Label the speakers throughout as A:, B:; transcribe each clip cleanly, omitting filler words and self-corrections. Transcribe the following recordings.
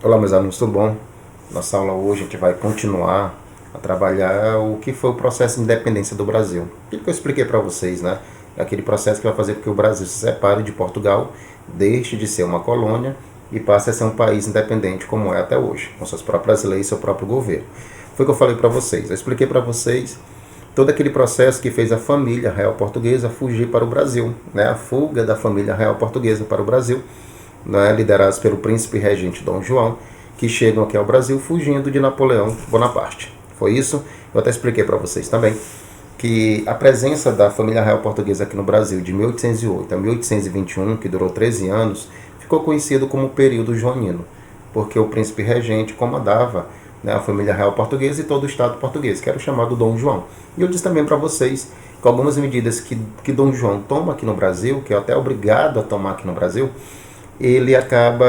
A: Olá, meus alunos, tudo bom? Nossa aula hoje a gente vai continuar a trabalhar o que foi o processo de independência do Brasil. Aquilo que eu expliquei para vocês, né? É aquele processo que vai fazer com que o Brasil se separe de Portugal, deixe de ser uma colônia e passe a ser um país independente como é até hoje, com suas próprias leis, seu próprio governo. Foi o que eu falei para vocês. Eu expliquei para vocês todo aquele processo que fez a família real portuguesa fugir para o Brasil, né? A fuga da família real portuguesa para o Brasil, né, liderados pelo príncipe regente Dom João, que chegam aqui ao Brasil fugindo de Napoleão Bonaparte. Foi isso? Eu até expliquei para vocês também que a presença da família real portuguesa aqui no Brasil de 1808 a 1821, que durou 13 anos, ficou conhecido como o período joanino, porque o príncipe regente comandava, né, a família real portuguesa e todo o estado português, que era o chamado Dom João. E eu disse também para vocês que algumas medidas que Dom João toma aqui no Brasil, que é até obrigado a tomar aqui no Brasil, ele acaba,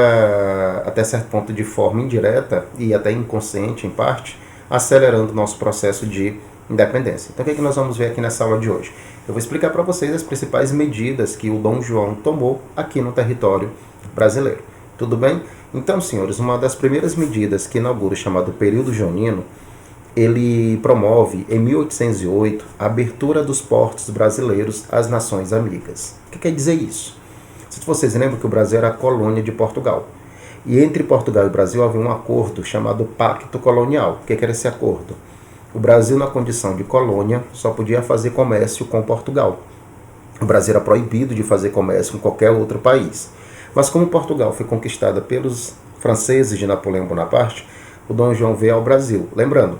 A: até certo ponto, de forma indireta e até inconsciente, em parte, acelerando o nosso processo de independência. Então, o que é que nós vamos ver aqui nessa aula de hoje? Eu vou explicar para vocês as principais medidas que o Dom João tomou aqui no território brasileiro. Tudo bem? Então, senhores, uma das primeiras medidas que inaugura o chamado período joanino, ele promove, em 1808, a abertura dos portos brasileiros às nações amigas. O que quer dizer isso? Se vocês lembram que o Brasil era a colônia de Portugal. E entre Portugal e Brasil havia um acordo chamado Pacto Colonial. O que era esse acordo? O Brasil, na condição de colônia, só podia fazer comércio com Portugal. O Brasil era proibido de fazer comércio com qualquer outro país. Mas como Portugal foi conquistada pelos franceses de Napoleão Bonaparte, o Dom João veio ao Brasil. Lembrando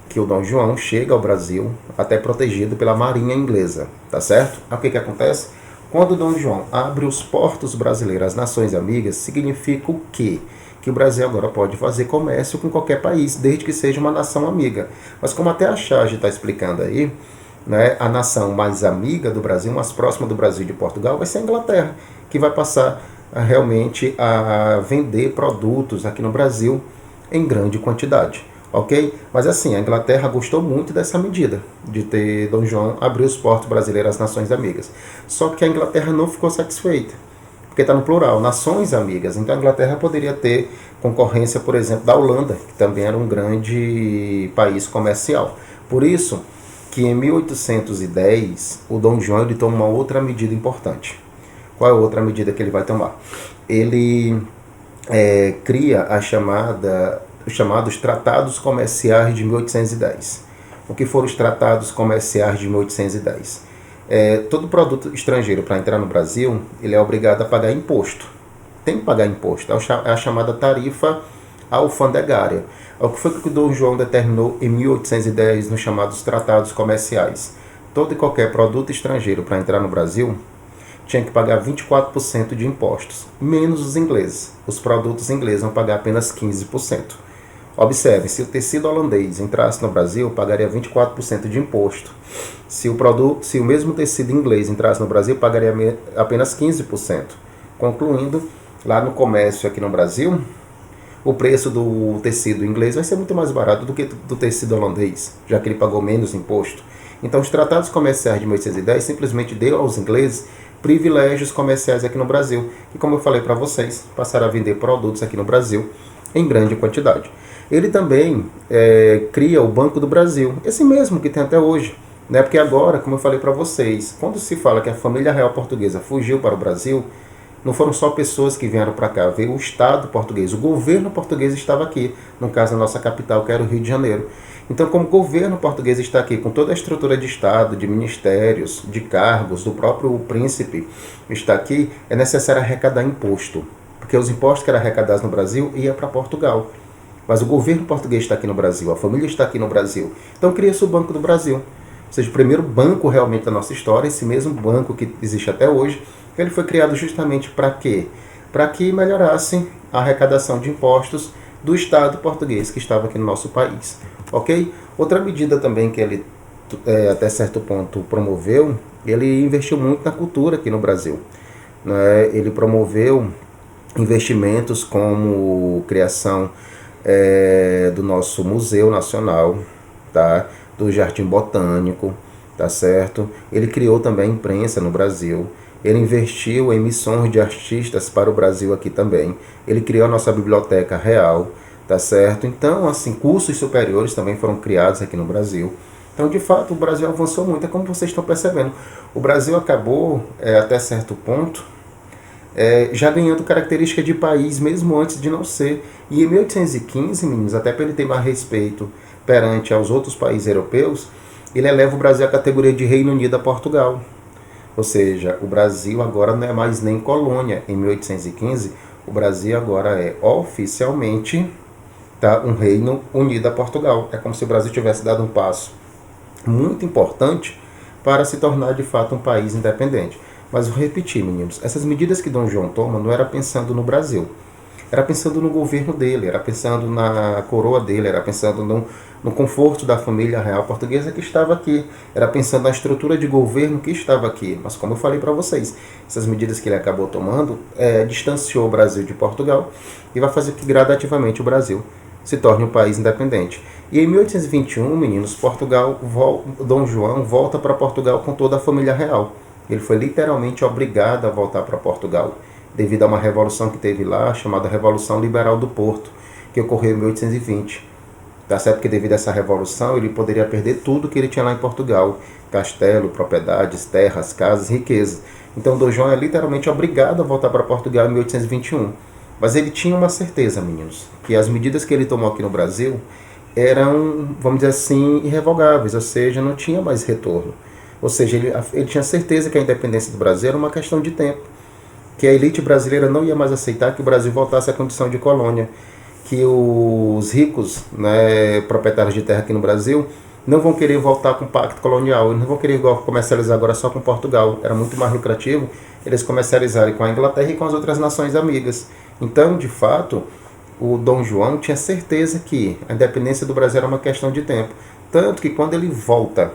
A: que o Dom João chega ao Brasil até protegido pela marinha inglesa, tá certo? Aí o que acontece? Quando Dom João abre os portos brasileiros às nações amigas, significa o quê? Que o Brasil agora pode fazer comércio com qualquer país, desde que seja uma nação amiga. Mas como até a Charge está explicando aí, né, a nação mais amiga do Brasil, mais próxima do Brasil e de Portugal, vai ser a Inglaterra, que vai passar realmente a vender produtos aqui no Brasil em grande quantidade. Ok? Mas assim, a Inglaterra gostou muito dessa medida, de ter Dom João abrir os portos brasileiros às nações amigas. Só que a Inglaterra não ficou satisfeita, porque está no plural, nações amigas. Então a Inglaterra poderia ter concorrência, por exemplo, da Holanda, que também era um grande país comercial. Por isso que em 1810 o Dom João ele toma uma outra medida importante. Qual é a outra medida que ele vai tomar? Ele cria os chamados Tratados Comerciais de 1810. O que foram os Tratados Comerciais de 1810? Todo produto estrangeiro, para entrar no Brasil, ele é obrigado a pagar imposto. Tem que pagar imposto. É a chamada tarifa alfandegária. O que foi que o Dom João determinou em 1810 nos chamados Tratados Comerciais? Todo e qualquer produto estrangeiro, para entrar no Brasil, tinha que pagar 24% de impostos, menos os ingleses. Os produtos ingleses vão pagar apenas 15%. Observe, se o tecido holandês entrasse no Brasil, pagaria 24% de imposto. Se o mesmo tecido inglês entrasse no Brasil, pagaria apenas 15%. Concluindo, lá no comércio aqui no Brasil, o preço do tecido inglês vai ser muito mais barato do que do tecido holandês, já que ele pagou menos imposto. Então, os tratados comerciais de 1810 simplesmente deu aos ingleses privilégios comerciais aqui no Brasil. E como eu falei para vocês, passaram a vender produtos aqui no Brasil em grande quantidade. Ele também cria o Banco do Brasil, esse mesmo que tem até hoje. Né? Porque agora, como eu falei para vocês, quando se fala que a família real portuguesa fugiu para o Brasil, não foram só pessoas que vieram para cá, veio o Estado português, o governo português estava aqui, no caso a nossa capital, que era o Rio de Janeiro. Então, como o governo português está aqui, com toda a estrutura de Estado, de ministérios, de cargos, do próprio príncipe está aqui, é necessário arrecadar imposto. Porque os impostos que eram arrecadados no Brasil iam para Portugal. Mas o governo português está aqui no Brasil, a família está aqui no Brasil. Então, cria-se o Banco do Brasil. Ou seja, o primeiro banco realmente da nossa história, esse mesmo banco que existe até hoje, ele foi criado justamente para quê? Para que melhorasse a arrecadação de impostos do Estado português que estava aqui no nosso país. Ok? Outra medida também que ele, até certo ponto, promoveu, ele investiu muito na cultura aqui no Brasil. Né? Ele promoveu investimentos como criação do nosso Museu Nacional, tá? Do Jardim Botânico, tá certo? Ele criou também a imprensa no Brasil. Ele investiu em missões de artistas para o Brasil aqui também. Ele criou a nossa biblioteca real, tá certo? Então, assim, cursos superiores também foram criados aqui no Brasil. Então, de fato, o Brasil avançou muito, é como vocês estão percebendo. O Brasil acabou, até certo ponto, já ganhando característica de país, mesmo antes de não ser. E em 1815, meninos, até para ele ter mais respeito perante aos outros países europeus, ele eleva o Brasil à categoria de Reino Unido a Portugal. Ou seja, o Brasil agora não é mais nem colônia. Em 1815, o Brasil agora é oficialmente um Reino Unido a Portugal. É como se o Brasil tivesse dado um passo muito importante para se tornar de fato um país independente. Mas vou repetir, meninos, essas medidas que Dom João toma não era pensando no Brasil, era pensando no governo dele, era pensando na coroa dele, era pensando no conforto da família real portuguesa que estava aqui, era pensando na estrutura de governo que estava aqui. Mas como eu falei para vocês, essas medidas que ele acabou tomando distanciou o Brasil de Portugal e vai fazer que gradativamente o Brasil se torne um país independente. E em 1821, meninos, Dom João volta para Portugal com toda a família real. Ele foi literalmente obrigado a voltar para Portugal, devido a uma revolução que teve lá, chamada Revolução Liberal do Porto, que ocorreu em 1820. Tá certo que devido a essa revolução, ele poderia perder tudo que ele tinha lá em Portugal: castelo, propriedades, terras, casas, riquezas. Então, Dom João é literalmente obrigado a voltar para Portugal em 1821. Mas ele tinha uma certeza, meninos, que as medidas que ele tomou aqui no Brasil eram, vamos dizer assim, irrevogáveis, ou seja, não tinha mais retorno. Ou seja, ele tinha certeza que a independência do Brasil era uma questão de tempo, que a elite brasileira não ia mais aceitar que o Brasil voltasse à condição de colônia, que os ricos, né, proprietários de terra aqui no Brasil não vão querer voltar com o pacto colonial, eles não vão querer comercializar agora só com Portugal. Era muito mais lucrativo eles comercializarem com a Inglaterra e com as outras nações amigas. Então, de fato, o Dom João tinha certeza que a independência do Brasil era uma questão de tempo. Tanto que quando ele volta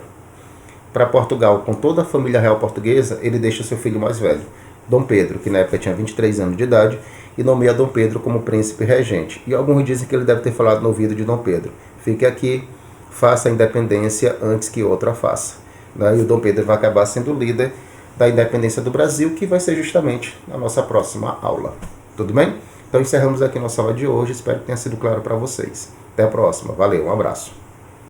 A: para Portugal com toda a família real portuguesa, ele deixa seu filho mais velho, Dom Pedro, que na época tinha 23 anos de idade, e nomeia Dom Pedro como príncipe regente. E alguns dizem que ele deve ter falado no ouvido de Dom Pedro: fique aqui, faça a independência antes que outra faça. E o Dom Pedro vai acabar sendo líder da independência do Brasil, que vai ser justamente na nossa próxima aula. Tudo bem? Então encerramos aqui nossa aula de hoje, espero que tenha sido claro para vocês. Até a próxima, valeu, um abraço.